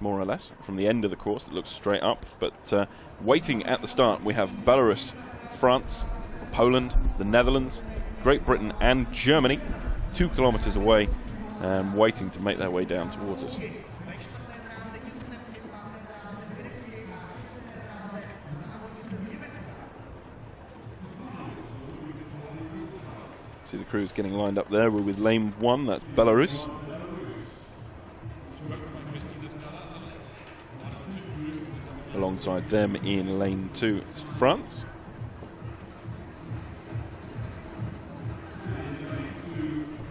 more or less. From the end of the course, it looks straight up. But waiting at the start, we have Belarus, France, Poland, the Netherlands, Great Britain and Germany, 2 kilometers away, waiting to make their way down towards us. See the crews getting lined up there. We're with lane 1, that's Belarus. Alongside them in lane 2, it's France.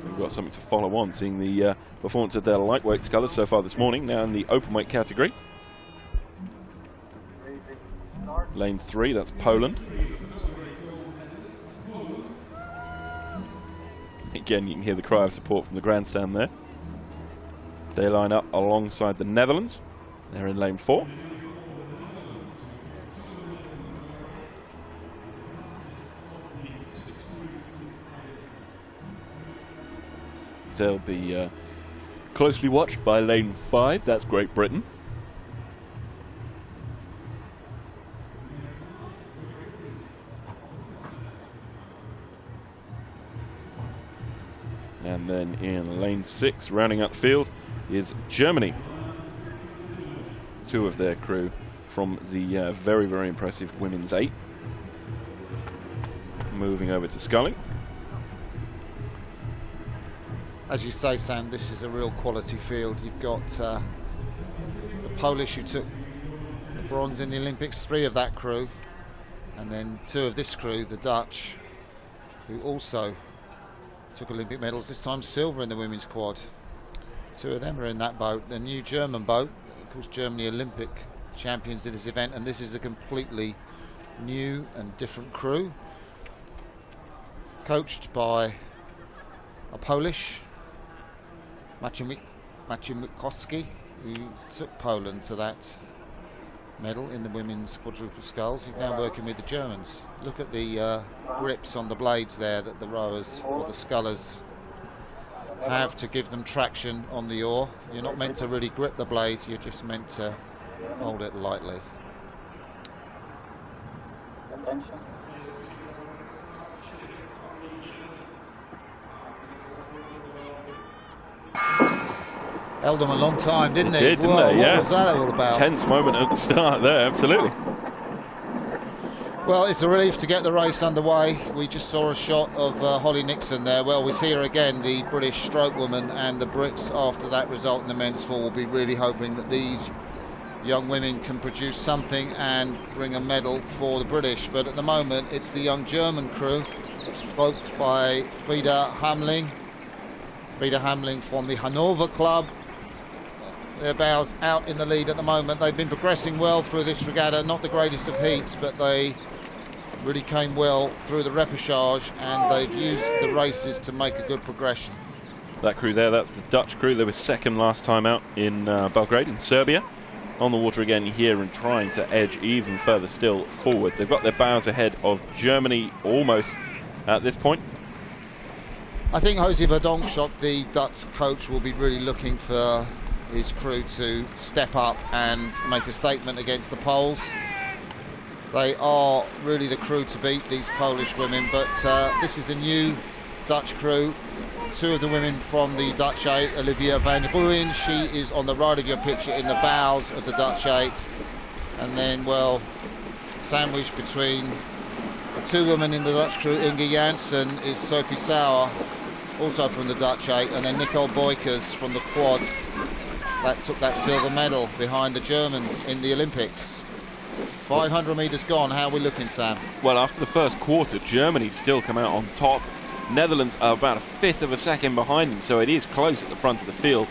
We've got something to follow on, seeing the performance of their lightweight scullers so far this morning, now in the openweight category. Lane 3, that's Poland. Again, you can hear the cry of support from the grandstand there. They line up alongside the Netherlands. They're in lane 4. They'll be closely watched by lane 5, that's Great Britain. And then in lane 6, rounding up the field, is Germany. 2 of their crew from the very, very impressive women's 8. Moving over to sculling. As you say, Sam, this is a real quality field. You've got the Polish who took the bronze in the Olympics, 3 of that crew, and then 2 of this crew, the Dutch, who also took Olympic medals, this time silver in the women's quad. 2 of them are in that boat. The new German boat, of course, Germany Olympic champions in this event, and this is a completely new and different crew, coached by a Polish, Maciej, who took Poland to that medal in the women's quadruple sculls. He's now working with the Germans. Look at the grips on the blades there that the rowers or the scullers have to give them traction on the oar. You're not meant to really grip the blade, you're just meant to hold it lightly. Attention. Held them a long time, didn't it? Didn't Whoa, they? Yeah. What was that all about? Tense moment at the start there, absolutely. Well, it's a relief to get the race underway. We just saw a shot of Holly Nixon there. Well, we see her again, the British stroke woman, and the Brits, after that result in the men's 4, will be really hoping that these young women can produce something and bring a medal for the British. But at the moment, it's the young German crew, stroked by Frieda Hamling. Frieda Hamling from the Hanover club. Their bows out in the lead at the moment. They've been progressing well through this regatta, not the greatest of heats, but they really came well through the repechage, and they've used the races to make a good progression. That crew there, that's the Dutch crew. They were second last time out in Belgrade in Serbia. On the water again here and trying to edge even further still forward. They've got their bows ahead of Germany almost at this point. I think Jose Verdonkschot, the Dutch coach, will be really looking for his crew to step up and make a statement against the Poles. They are really the crew to beat, these Polish women, but this is a new Dutch crew. 2 of the women from the Dutch 8, Olivia van Rooyen, she is on the right of your picture in the bows of the Dutch 8, and then, well, sandwiched between the 2 women in the Dutch crew, Inge Janssen, is Sophie Sauer, also from the Dutch 8, and then Nicole Boykers from the quad that took that silver medal behind the Germans in the Olympics. 500 metres gone. How are we looking, Sam? Well, after the first quarter, Germany still come out on top. Netherlands are about a 1/5 of a second behind them, so it is close at the front of the field.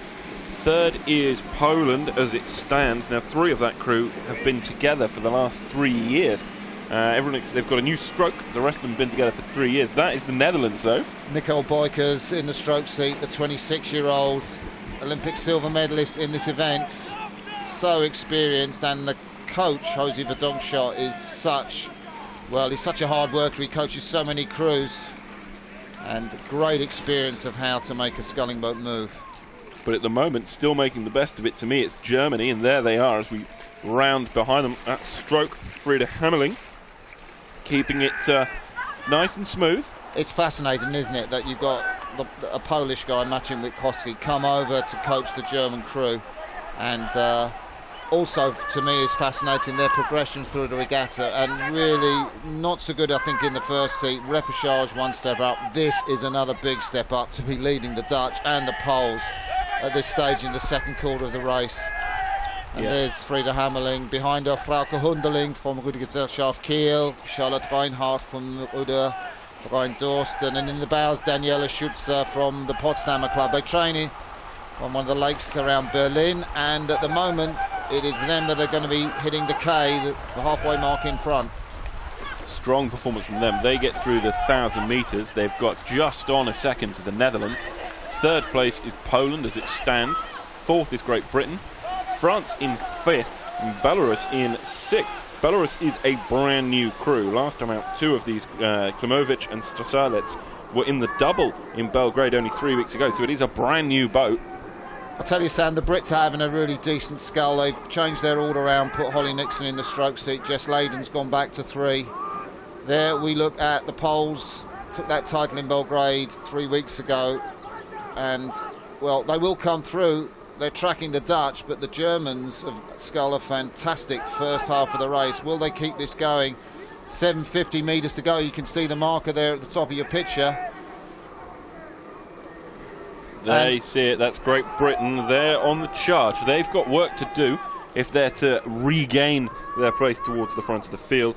Third is Poland as it stands. Now, 3 of that crew have been together for the last 3 years. They've got a new stroke. The rest of them have been together for 3 years. That is the Netherlands, though. Nicole Boykers in the stroke seat, the 26-year-old Olympic silver medalist in this event. So experienced, and the coach, Jose Verdonkschot, is he's such a hard worker. He coaches so many crews, and great experience of how to make a sculling boat move. but at the moment, still making the best of it. To me, it's Germany, and there they are as we round behind them. That stroke, Frida Hammerling, keeping it nice and smooth. It's fascinating, isn't it, that you've got a Polish guy matching with Koski come over to coach the German crew, and also to me is fascinating their progression through the regatta, and really not so good I think in the first heat. Repechage one step up. This is another big step up to be leading the Dutch and the Poles at this stage in the second quarter of the race. And there's Frida Hammerling, behind her Frauke Hunderling from Rudergesellschaft Kiel, Charlotte Reinhardt from Ruder Rhein-Dorsten, and in the bows Daniela Schutzer from the Potsdamer Club. They're training on one of the lakes around Berlin, and at the moment it is them that are going to be hitting the K, the halfway mark in front. Strong performance from them. They get through the 1,000 metres. They've got just on a second to the Netherlands. Third place is Poland as it stands. Fourth is Great Britain. France in fifth and Belarus in sixth. Belarus is a brand new crew. Last time out, two of these, Klimovic and Strasalets, were in the double in Belgrade only 3 weeks ago, so it is a brand new boat. I tell you, Sam, the Brits are having a really decent scull. They've changed their order around, put Holly Nixon in the stroke seat. Jess Layden's gone back to 3. There we look at the Poles, took that title in Belgrade 3 weeks ago, and, well, they will come through. They're tracking the Dutch, but the Germans have sculled a fantastic first half of the race. Will they keep this going? 750 metres to go. You can see the marker there at the top of your picture. They see it. That's Great Britain. They're on the charge. They've got work to do if they're to regain their place towards the front of the field.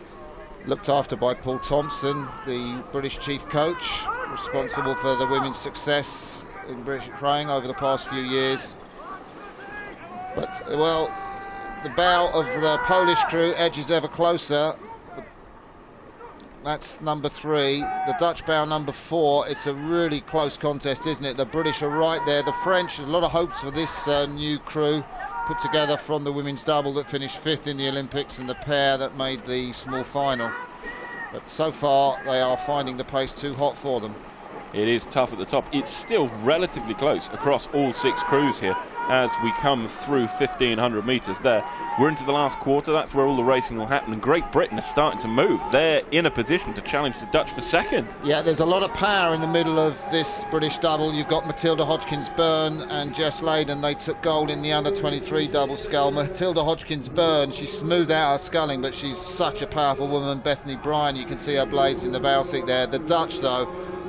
Looked after by Paul Thompson, the British chief coach, responsible for the women's success in British rowing over the past few years. But, well, the bow of the Polish crew edges ever closer. That's number 3. The Dutch bow number 4. It's a really close contest, isn't it? The British are right there. The French, a lot of hopes for this new crew put together from the women's double that finished 5th in the Olympics and the pair that made the small final. But so far, they are finding the pace too hot for them. It is tough at the top. It's still relatively close across all 6 crews here as we come through 1,500 metres there. We're into the last quarter. That's where all the racing will happen. And Great Britain is starting to move. They're in a position to challenge the Dutch for second. Yeah, there's a lot of power in the middle of this British double. You've got Matilda Hodgkins-Byrne and Jess Layden. They took gold in the under-23 double scull. Matilda Hodgkins-Byrne, she smoothed out her sculling, but she's such a powerful woman. Bethany Bryan, you can see her blades in the bow seat there. The Dutch, though,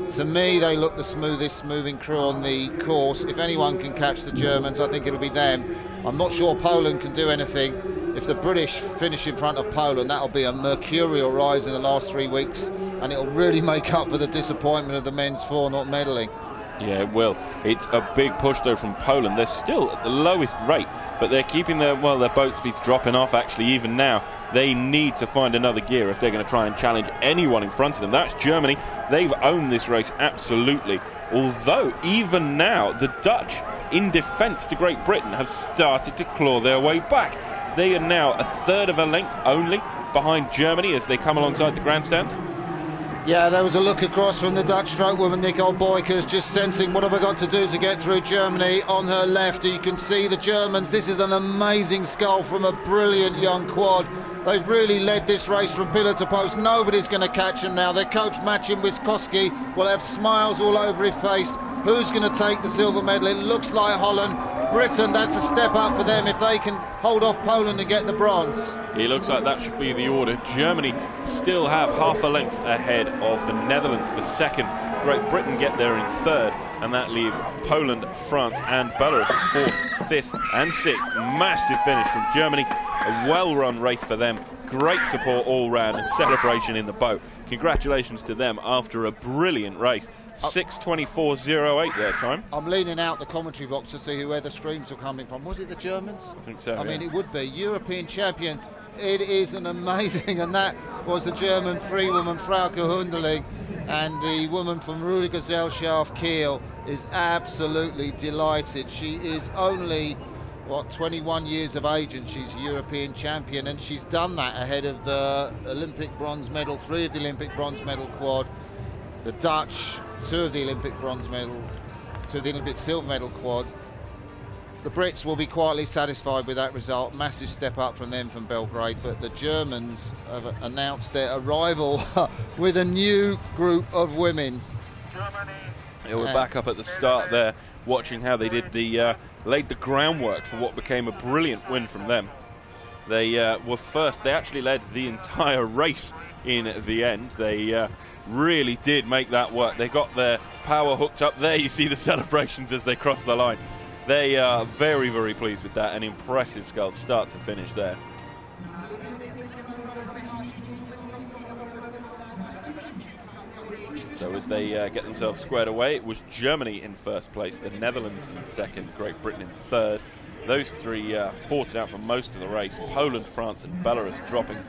to me, they look the smoothest moving crew on the course. If anyone can catch the Germans, I think it'll be them. I'm not sure Poland can do anything. If the British finish in front of Poland, that'll be a mercurial rise in the last 3 weeks, and it'll really make up for the disappointment of the men's 4 not medaling. Yeah, it will. It's a big push, though, from Poland. They're still at the lowest rate, but they're keeping their boat speed's dropping off, actually, even now. They need to find another gear if they're going to try and challenge anyone in front of them. That's Germany. They've owned this race, absolutely. Although, even now, the Dutch, in defence to Great Britain, have started to claw their way back. They are now a third of a length only behind Germany as they come alongside the grandstand. Yeah, there was a look across from the Dutch stroke woman, Nicole Boykers, just sensing what have I got to do to get through Germany. On her left, you can see the Germans. This is an amazing scull from a brilliant young quad. They've really led this race from pillar to post. Nobody's going to catch them now. Their coach, Maciej Wiskowski, will have smiles all over his face. Who's going to take the silver medal? It looks like Holland. Britain, that's a step up for them if they can hold off Poland and get the bronze. It looks like that should be the order. Germany still have half a length ahead of the Netherlands for second. Great Britain get there in third, and that leaves Poland, France and Belarus fourth, fifth and sixth. Massive finish from Germany. A well-run race for them. Great support all round and celebration in the boat. Congratulations to them after a brilliant race. 6:24.08 their time. I'm leaning out the commentary box to see where the screams are coming from. Was it the Germans? I think so. I mean, it would be. European champions. It is an amazing, and that was the German free woman, Frauke Hunderling, and the woman from Rudergesellschaft Kiel is absolutely delighted. She is only 21 years of age, and she's European champion, and she's done that ahead of the Olympic bronze medal, 3 of the Olympic bronze medal quad, the Dutch, 2 of the Olympic bronze medal, 2 of the Olympic silver medal quad, The Brits will be quietly satisfied with that result. Massive step up from them from Belgrade, but the Germans have announced their arrival with a new group of women. Yeah, we're back up at the start there, watching how they did laid the groundwork for what became a brilliant win from them. They were first. They actually led the entire race in the end. They really did make that work. They got their power hooked up there. You see the celebrations as they cross the line. They are very, very pleased with that. An impressive sculls start to finish there. So as they get themselves squared away, it was Germany in first place, the Netherlands in second, Great Britain in third. Those three fought it out for most of the race. Poland, France and Belarus dropping